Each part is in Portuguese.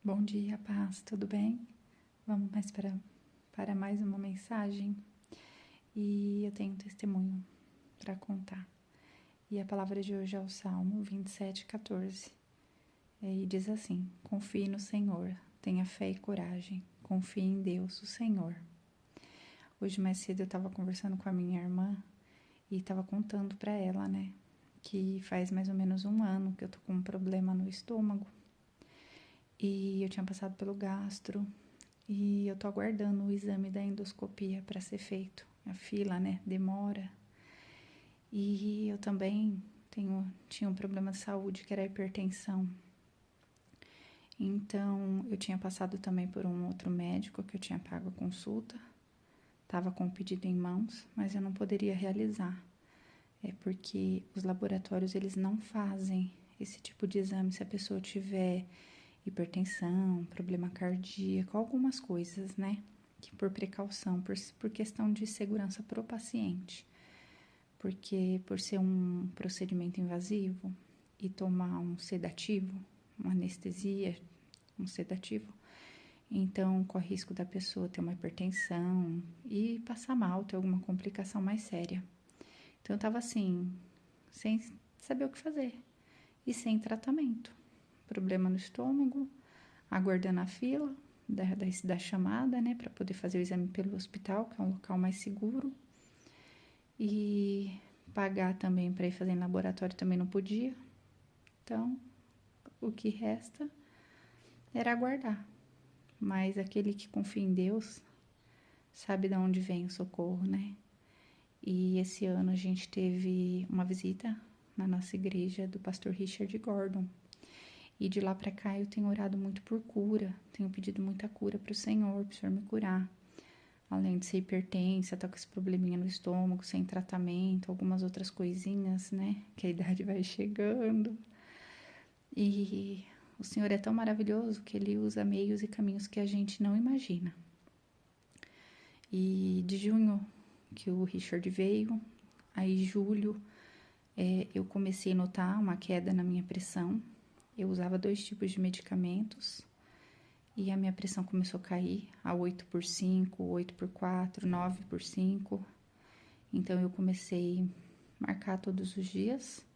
Bom dia, paz, tudo bem? Vamos mais para mais uma mensagem e eu tenho um testemunho para contar. E a palavra de hoje é o Salmo 27:14. E diz assim: Confie no Senhor, tenha fé e coragem, confie em Deus, o Senhor. Hoje mais cedo eu estava conversando com a minha irmã e estava contando para ela, né, que faz mais ou menos um ano que eu tô com um problema no estômago e eu tinha passado pelo gastro. E eu tô aguardando o exame da endoscopia para ser feito. A fila, né, demora. E eu também tinha um problema de saúde que era a hipertensão. Então, eu tinha passado também por um outro médico que eu tinha pago a consulta. Tava com o pedido em mãos, mas eu não poderia realizar. É porque os laboratórios, eles não fazem esse tipo de exame se a pessoa tiver hipertensão, problema cardíaco, algumas coisas, né? Que por precaução, por questão de segurança para o paciente. Porque por ser um procedimento invasivo e tomar um sedativo, uma anestesia, um sedativo, então corre risco da pessoa ter uma hipertensão e passar mal, ter alguma complicação mais séria. Então eu tava assim, sem saber o que fazer e sem tratamento. Problema no estômago, aguardando a fila da chamada, né, para poder fazer o exame pelo hospital, que é um local mais seguro. E pagar também para ir fazer em laboratório também não podia. Então, o que resta era aguardar. Mas aquele que confia em Deus sabe de onde vem o socorro, né? E esse ano a gente teve uma visita na nossa igreja do pastor Richard Gordon. E de lá para cá eu tenho orado muito por cura, tenho pedido muita cura para o Senhor me curar. Além de ser hipertensa, tá com esse probleminha no estômago, sem tratamento, algumas outras coisinhas, né? Que a idade vai chegando. E o Senhor é tão maravilhoso que Ele usa meios e caminhos que a gente não imagina. E de junho que o Richard veio, aí julho eu comecei a notar uma queda na minha pressão. Eu usava 2 tipos de medicamentos e a minha pressão começou a cair a 8/5, 8/4, 9/5. Então eu comecei a marcar todos os dias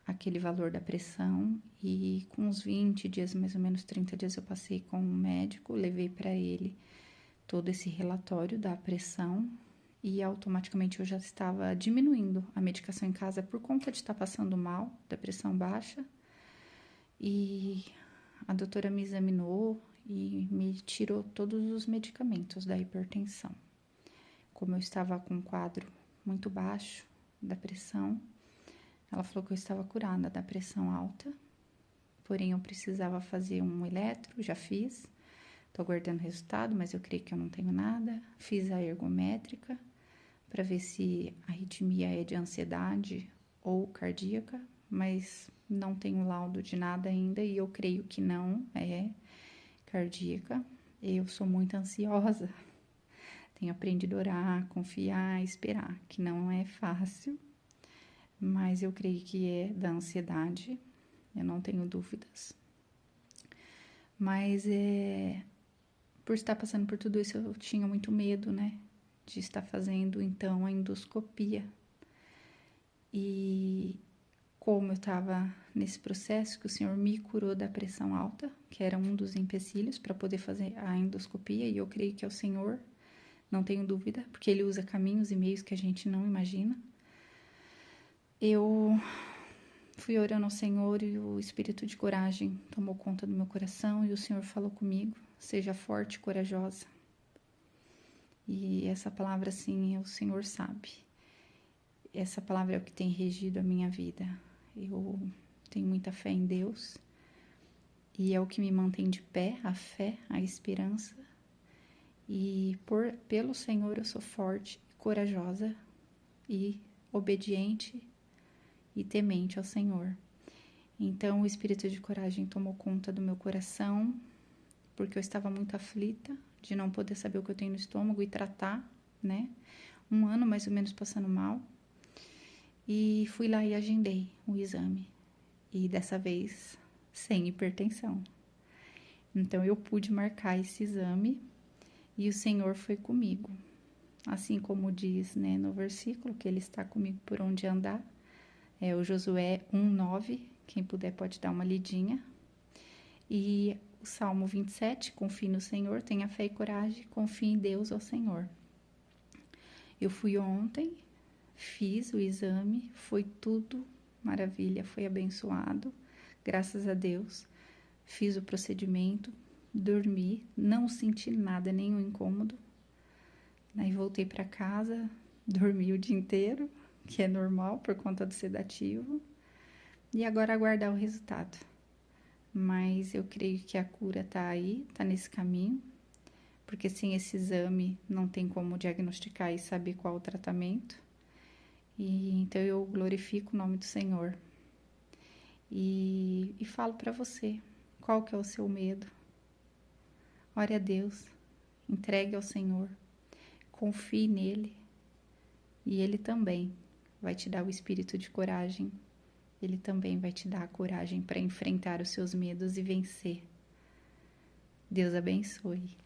aquele valor da pressão e com uns 20 dias, mais ou menos 30 dias, eu passei com um médico, levei para ele todo esse relatório da pressão e automaticamente eu já estava diminuindo a medicação em casa por conta de estar passando mal, da pressão baixa. E a doutora me examinou e me tirou todos os medicamentos da hipertensão. Como eu estava com um quadro muito baixo da pressão, ela falou que eu estava curada da pressão alta, porém eu precisava fazer um eletro, já fiz, estou aguardando o resultado, mas eu creio que eu não tenho nada. Fiz a ergométrica para ver se a arritmia é de ansiedade ou cardíaca, mas não tenho laudo de nada ainda e eu creio que não é cardíaca. Eu sou muito ansiosa, tenho aprendido a orar, confiar, esperar, que não é fácil, mas eu creio que é da ansiedade, eu não tenho dúvidas. Mas por estar passando por tudo isso, eu tinha muito medo, né, de estar fazendo então a endoscopia. E como eu estava nesse processo que o Senhor me curou da pressão alta, que era um dos empecilhos para poder fazer a endoscopia, e eu creio que é o Senhor, não tenho dúvida, porque Ele usa caminhos e meios que a gente não imagina. Eu fui orando ao Senhor e o espírito de coragem tomou conta do meu coração e o Senhor falou comigo: seja forte e corajosa. E essa palavra, assim, o Senhor sabe. Essa palavra é o que tem regido a minha vida. Eu tenho muita fé em Deus e é o que me mantém de pé, a fé, a esperança. E pelo Senhor eu sou forte, corajosa e obediente e temente ao Senhor. Então o espírito de coragem tomou conta do meu coração, porque eu estava muito aflita de não poder saber o que eu tenho no estômago e tratar, né? Um ano mais ou menos passando mal. E fui lá e agendei o exame. E dessa vez sem hipertensão. Então eu pude marcar esse exame e o Senhor foi comigo. Assim como diz, né, no versículo, que Ele está comigo por onde andar. É o Josué 1:9, quem puder pode dar uma lidinha. E o Salmo 27, confie no Senhor, tenha fé e coragem, confie em Deus, ó Senhor. Eu fui ontem, fiz o exame, foi tudo maravilha, foi abençoado, graças a Deus. Fiz o procedimento, dormi, não senti nada, nenhum incômodo. Aí voltei para casa, dormi o dia inteiro, que é normal por conta do sedativo. E agora aguardar o resultado. Mas eu creio que a cura tá aí, tá nesse caminho, porque sem esse exame não tem como diagnosticar e saber qual o tratamento. E então eu glorifico o nome do Senhor. E falo para você, qual que é o seu medo? Ore a Deus, entregue ao Senhor, confie nele e Ele também vai te dar o espírito de coragem. Ele também vai te dar a coragem para enfrentar os seus medos e vencer. Deus abençoe.